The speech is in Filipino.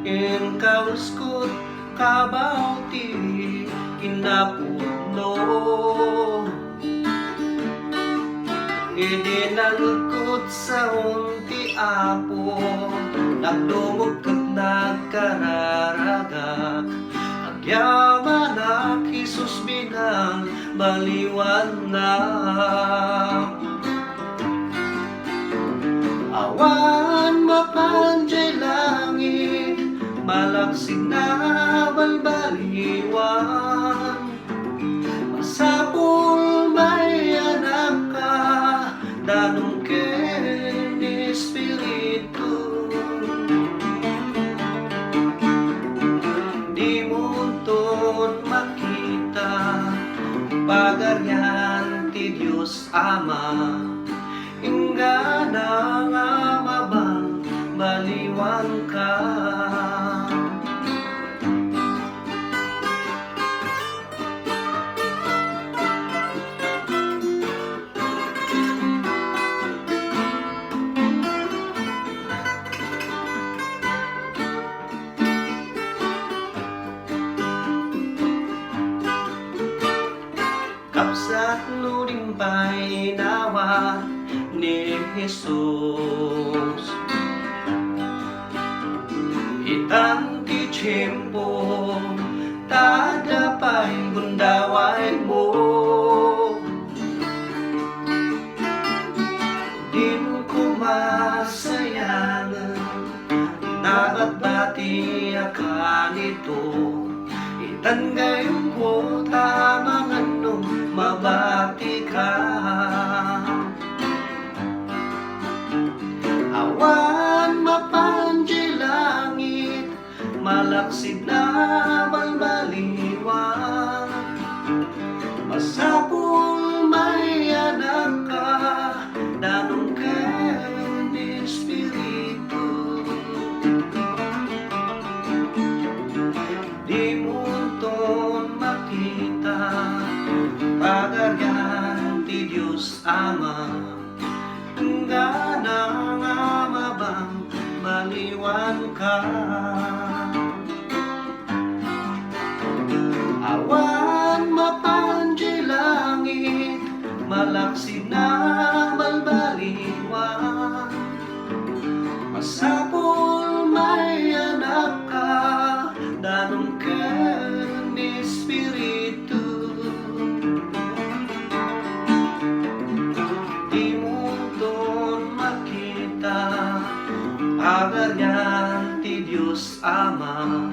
Engkauskut kabaw ti kinapudno idinagkut sa unti apo nagdungog kat nagkararagak agyaman ak Jesus binang baliwan na awan mapanjay langit malaksig na balbaliwan masapul may anak ka danong ken Espiritu di munton makita pagaryan ti Diyos Ama ingana nga mabang baliwan ka kapsat nuring painawa ni Jesus itang ti tiyempo tadapay gundaway mo din ko masayang nabatbati akan ito itan gayon ko tamang anong mabati ka awan mapanjay langit malaksid na balbaliwan masapul may anak ka danong ken Espiritu di munton makita pagaryan ti Diyos Ama ingana nga mabang baliwan ka awan mapanjay langit malaksid na balbaliwan masapul may anak ka danong ken Espiritu di munton makita pagaryan ti Diyos Ama